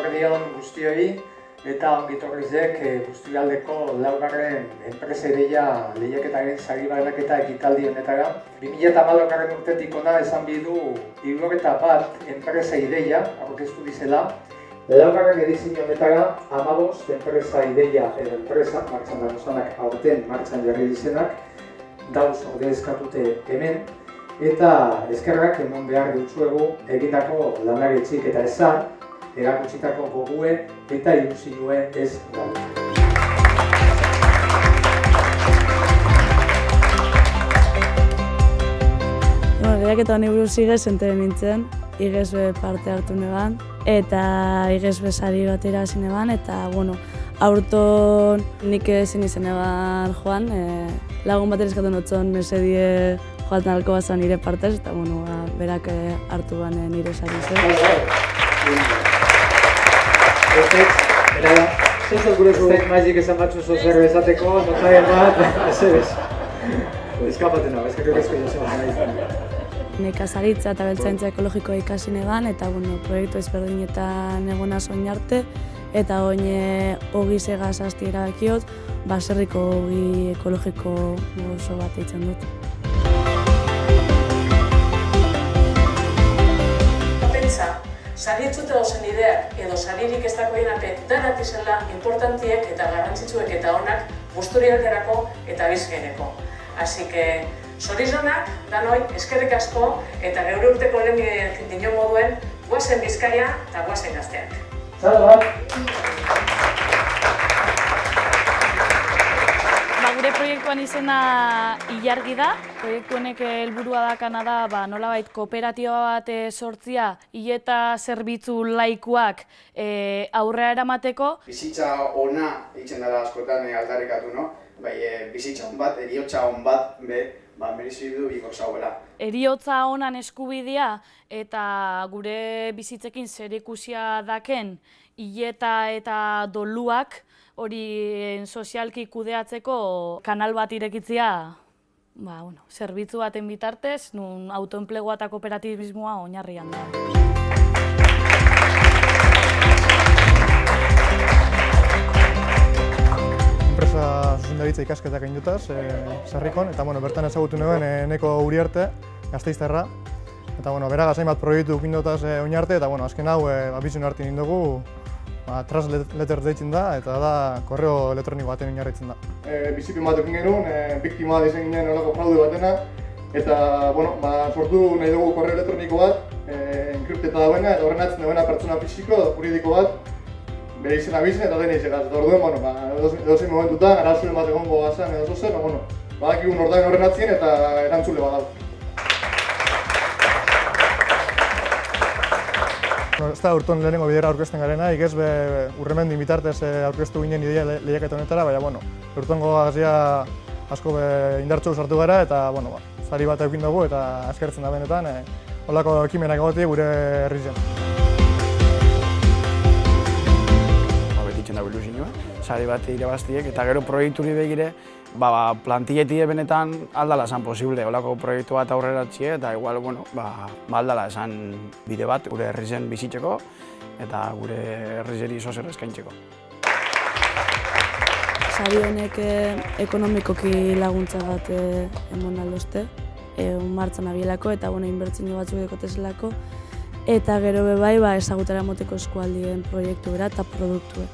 eguerdion guztioi eta ongitorrizek Busturialdeko laugarren enpresa ideia lehiaketaren sari banaketa ekitaldi honetara. 2014 urtetik ona esan bidu 71 enpresa ideia aurkeztu dizela. Laugarren edizio honetara 15 enpresa ideia edo enpresa martxan dagozanak aurten martxan jarri dizenak dauz ordezkatute hemen. Eta eskerrak eman behar dutzuegu egindako lanaretxik eta ezan, erakutsitako gogue eta ilusioe ez galdu. Lehiaketa honi buruz igez entere nintzen, igez parte hartu neban, eta igez sari bat irabazi neban, eta aurton nik ezin izen eban joan, lagun bat eskatu notzon mesedie joaten alko bazan nire partez, eta berak hartu ban nire sari zen. Zentzu gure State Magic esan batzu zozer bezateko, notaien bat, ez. Eskapaten hau, eskerrik asko Joseba nahi. Nekazaritza eta beltzaintza ekologikoa ikasi neban, eta proiektu ezberdinetan egona soin arte, eta oin ogi segaz hasti erabakiot, baserriko ogi ekologiko oso bat eitzen dut. Sari etzute dozen ideak edo saririk ez dakoien arte danat izela importantiek eta garrantzitsuek eta onak Busturialderako eta Bizkairako. Así que, zorizonak, danoi, eskerrik asko eta geure urteko lehen dinon moduen guazen Bizkaia eta guazen gazteak. Txalo bat! Gure proiektuan izena ilargi da. Proiektu honek helburua dakana da nolabait kooperatiba bat sortzia eta zerbitzu laikoak aurrera eramateko. Bizitza ona egiten dela askotan aldarrikatu, no? Bizitza on bat, heriotza on bat, merezi du bikok zauela. Heriotza onan eskubidea eta gure bizitzekin zerikusia daken hileta eta doluak hori sozialki kudeatzeko kanal bat irekitzea, zerbitzu baten bitartez, nun autoenplegua eta kooperatibismoa oinarrian da. Enpresa zuzendaritza ikasketak egin dutaz, Sarrikon, eta bertan ezagutu nuen Eneko Uriarte, Gasteiztarra. Eta bera gazain bat proiektu egin dutaz oinarte, eta azken hau bizun hartu egin dugu, Transletter deitzen da, eta da korreo elektroniko baten oinarritzen da. Bizipin bat egin genuen, biktima izan ginen olako fraude batena, eta sortu nahi dugu korreo elektroniko bat, enkripteta dauena, eta horren atzen dauena pertsona fisiko edo juridiko bat, bere izena bizen eta dena izegaz. Eta orduen, edozein momentutan, arazoen bat egongo gazan edo zozen, badakigun ordain horren atzien eta erantzule bat dut. Ez da urton lehenengo bidera aurkezten garena, ikez urremendin bitartez aurkeztu ginen ideia lehiaketa honetara, baina urtongo gazia asko indartsu sartu gara eta sari bat eukin dugu eta eskertzen da benetan holako ekimenak egotea gure herrizen. Betitzen dago ilusioa, sari bat irabaztiek eta gero proiekturi begire plantilletik benetan aldala esan posible, holako proiektu bat aurreratzie eta igual, aldala esan bide bat gure herrizen bizitzeko eta gure herrizeri zozer eskaintzeko. Sari honek ekonomikoki laguntza bat emon aldozte, martxan abielako eta inbertsio batzuk dekotezelako, eta gero bai ezagutara moteko eskualdien proiektu bera eta produktuek.